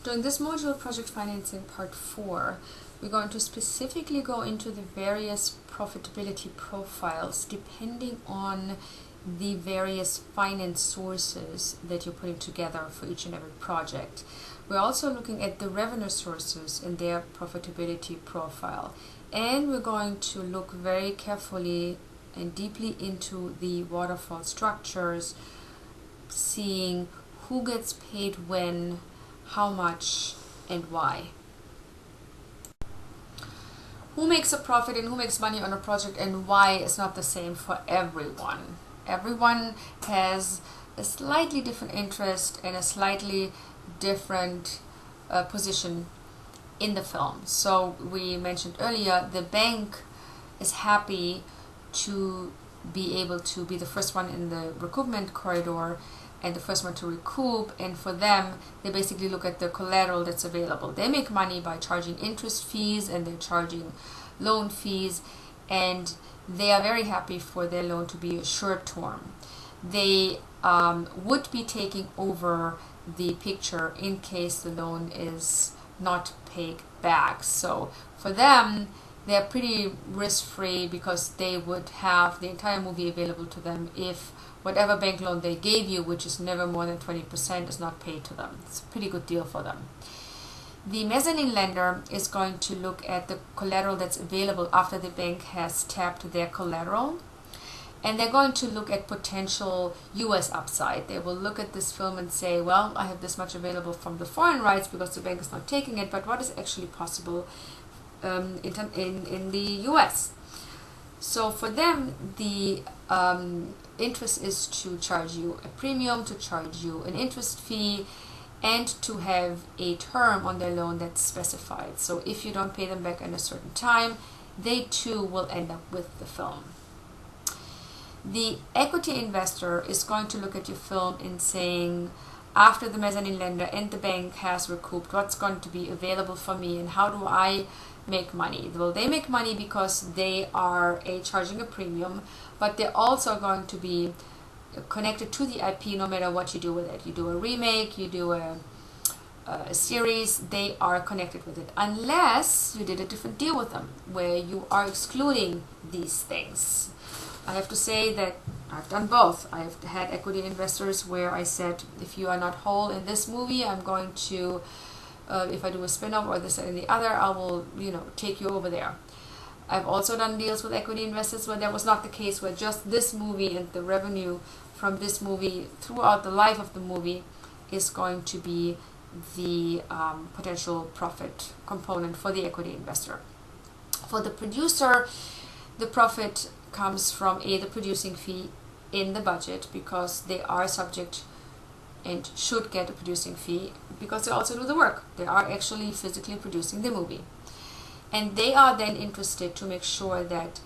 During this module, Project Financing Part 4, we're going to specifically go into the various profitability profiles depending on the various finance sources that you're putting together for each and every project. We're also looking at the revenue sources and their profitability profile. And we're going to look very carefully and deeply into the waterfall structures, seeing who gets paid when, how much, and why. Who makes a profit and who makes money on a project and why is not the same for everyone. Everyone has a slightly different interest and a slightly different position in the film. So we mentioned earlier, the bank is happy to be able to be the first one in the recoupment corridor and the first one to recoup, and for them, they basically look at the collateral that's available. They make money by charging interest fees and they're charging loan fees, and they are very happy for their loan to be a short term. They would be taking over the picture in case the loan is not paid back. So for them, they're pretty risk-free because they would have the entire movie available to them if whatever bank loan they gave you, which is never more than 20%, is not paid to them. It's a pretty good deal for them. The mezzanine lender is going to look at the collateral that's available after the bank has tapped their collateral. And they're going to look at potential US upside. They will look at this film and say, well, I have this much available from the foreign rights because the bank is not taking it, but what is actually possible in the US? So for them, the interest is to charge you a premium, to charge you an interest fee, and to have a term on their loan that's specified. So if you don't pay them back in a certain time, they too will end up with the film. The equity investor is going to look at your film and saying, after the mezzanine lender and the bank has recouped, what's going to be available for me and how do I make money? Well, they make money because they are charging a premium, but they're also going to be connected to the IP no matter what you do with it. You do a remake, you do a series, they are connected with it, unless you did a different deal with them where you are excluding these things. I have to say that I've done both. I've had equity investors where I said, if you are not whole in this movie, I'm going to, if I do a spin-off or this and the other, I will, take you over there. I've also done deals with equity investors where that was not the case, where just this movie and the revenue from this movie throughout the life of the movie is going to be the potential profit component for the equity investor. For the producer, the profit comes from the producing fee in the budget, because they are subject and should get a producing fee because they also do the work. They are actually physically producing the movie. And they are then interested to make sure that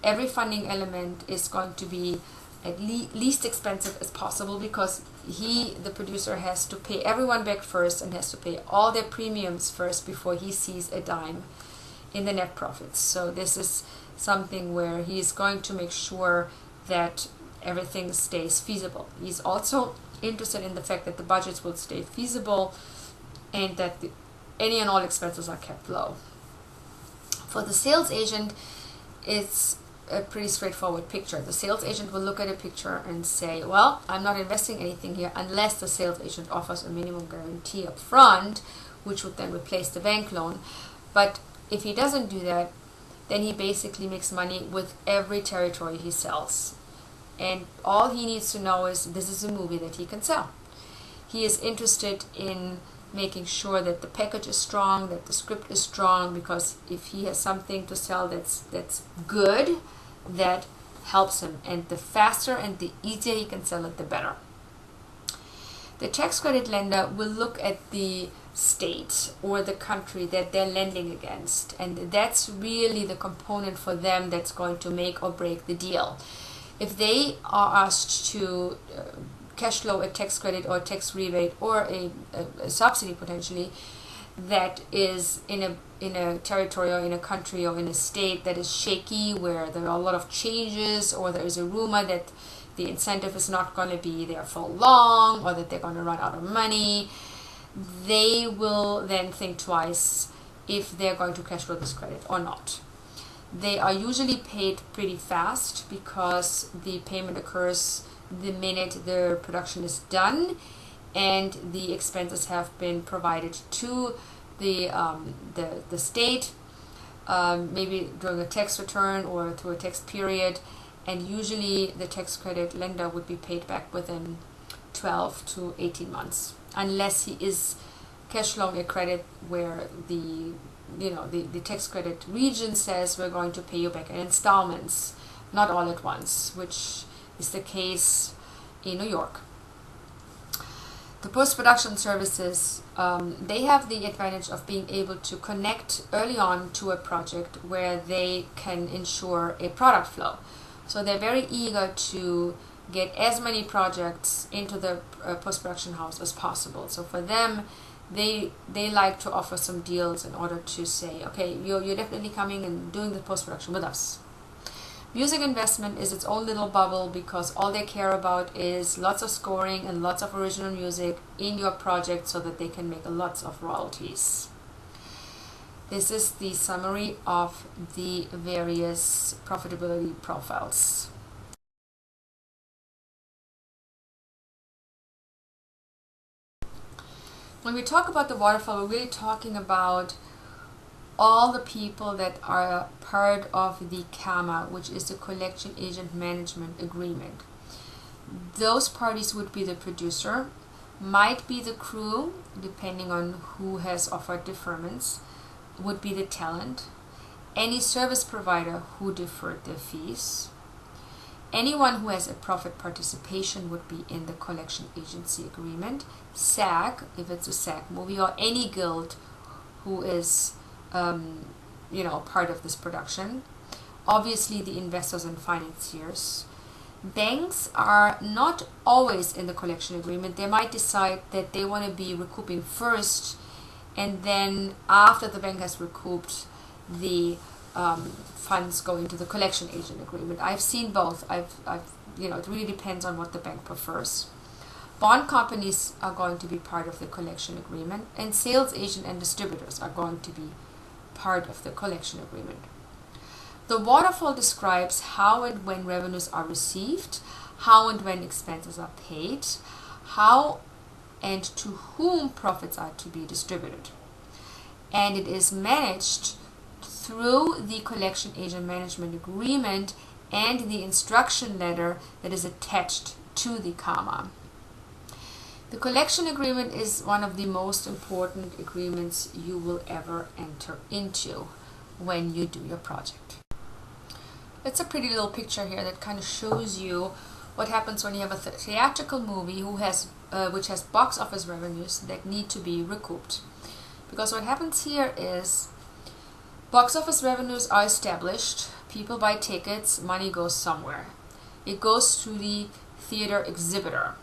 every funding element is going to be at least expensive as possible, because the producer, has to pay everyone back first and has to pay all their premiums first before he sees a dime in the net profits. So this is something where he is going to make sure that everything stays feasible. He's also interested in the fact that the budgets will stay feasible and that any and all expenses are kept low. For the sales agent, it's a pretty straightforward picture. The sales agent will look at a picture and say, well, I'm not investing anything here unless the sales agent offers a minimum guarantee up front, which would then replace the bank loan. But if he doesn't do that, then he basically makes money with every territory he sells. And all he needs to know is this is a movie that he can sell. He is interested in making sure that the package is strong, that the script is strong, because if he has something to sell that's good, that helps him. And the faster and the easier he can sell it, the better. The tax credit lender will look at the state or the country that they're lending against, and that's really the component for them that's going to make or break the deal. If they are asked to cash flow a tax credit or a tax rebate or a subsidy potentially that is in a territory or in a country or in a state that is shaky, where there are a lot of changes, or there is a rumor that the incentive is not going to be there for long, or that they're going to run out of money, they will then think twice if they're going to cash flow this credit or not. They are usually paid pretty fast because the payment occurs the minute the production is done and the expenses have been provided to the state, maybe during a tax return or through a tax period, and usually the tax credit lender would be paid back within 12 to 18 months, unless he is cash flowing a credit where the tax credit region says we're going to pay you back in installments, not all at once, which is the case in New York. The post-production services, they have the advantage of being able to connect early on to a project where they can ensure a product flow. So they're very eager to get as many projects into the post-production house as possible. So for them, they like to offer some deals in order to say, okay, you're definitely coming and doing the post-production with us. Music investment is its own little bubble because all they care about is lots of scoring and lots of original music in your project so that they can make lots of royalties. This is the summary of the various profitability profiles. When we talk about the waterfall, we're really talking about all the people that are part of the CAMA, which is the Collection Agent Management Agreement. Those parties would be the producer, might be the crew, depending on who has offered deferments, would be the talent, any service provider who deferred their fees, anyone who has a profit participation would be in the collection agency agreement, SAG, if it's a SAG movie, or any guild who is part of this production. Obviously the investors and financiers. Banks are not always in the collection agreement. They might decide that they want to be recouping first, and then after the bank has recouped, the funds go into the collection agent agreement. I've seen both. It really depends on what the bank prefers. Bond companies are going to be part of the collection agreement, and sales agent and distributors are going to be part of the collection agreement. The waterfall describes how and when revenues are received, how and when expenses are paid, how and to whom profits are to be distributed. And it is managed through the collection agent management agreement and the instruction letter that is attached to the CAMA. The collection agreement is one of the most important agreements you will ever enter into when you do your project. It's a pretty little picture here that kind of shows you what happens when you have a theatrical movie which has box office revenues that need to be recouped. Because what happens here is box office revenues are established, people buy tickets, money goes somewhere. It goes to the theater exhibitor.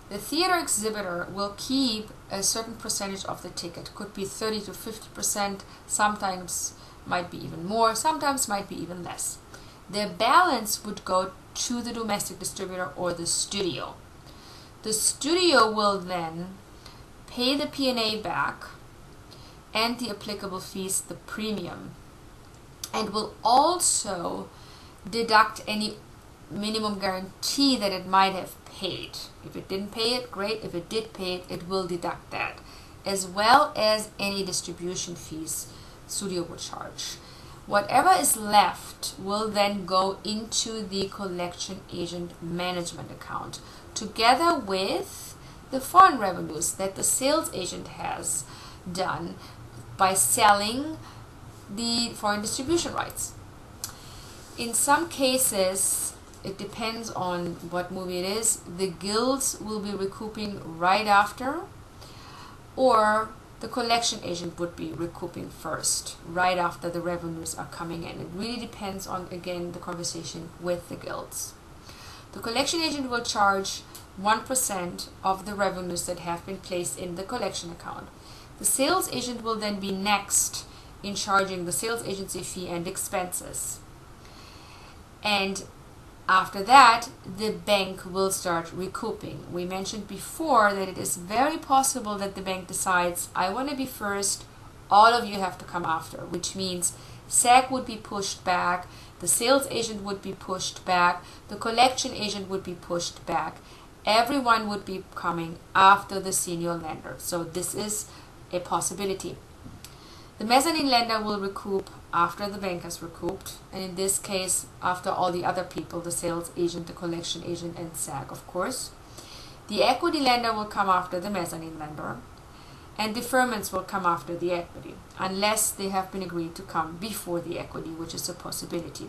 The theater exhibitor will keep a certain percentage of the ticket. Could be 30 to 50%, sometimes might be even more, sometimes might be even less. The balance would go to the domestic distributor or the studio. The studio will then pay the P&A back and the applicable fees, the premium, and will also deduct any minimum guarantee that it might have paid. If it didn't pay it, great. If it did pay it, it will deduct that, as well as any distribution fees studio would charge. Whatever is left will then go into the collection agent management account, together with the foreign revenues that the sales agent has done by selling the foreign distribution rights. In some cases, it depends on what movie it is, the guilds will be recouping right after, or the collection agent would be recouping first, right after the revenues are coming in. It really depends on, again, the conversation with the guilds. The collection agent will charge 1% of the revenues that have been placed in the collection account. The sales agent will then be next in charging the sales agency fee and expenses. And After that, the bank will start recouping. We mentioned before that it is very possible that the bank decides, I want to be first, all of you have to come after, which means SAG would be pushed back, the sales agent would be pushed back, the collection agent would be pushed back. Everyone would be coming after the senior lender. So this is a possibility. The mezzanine lender will recoup after the bank has recouped, and in this case, after all the other people, the sales agent, the collection agent, and SAG, of course. The equity lender will come after the mezzanine lender, and deferments will come after the equity, unless they have been agreed to come before the equity, which is a possibility.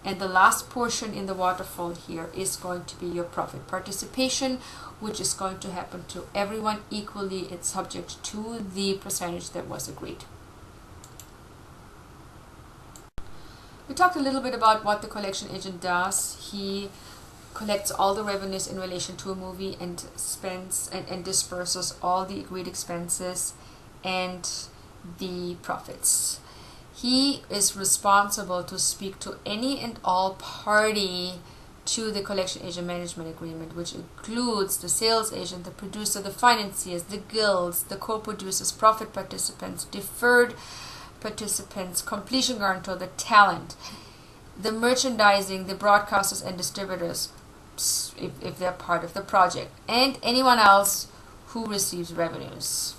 And the last portion in the waterfall here is going to be your profit participation, which is going to happen to everyone equally. It's subject to the percentage that was agreed. We talked a little bit about what the collection agent does. He collects all the revenues in relation to a movie and spends and disperses all the agreed expenses and the profits. He is responsible to speak to any and all party to the collection agent management agreement, which includes the sales agent, the producer, the financiers, the guilds, the co-producers, profit participants, deferred participants, completion guarantor, the talent, the merchandising, the broadcasters and distributors, if they're part of the project, and anyone else who receives revenues.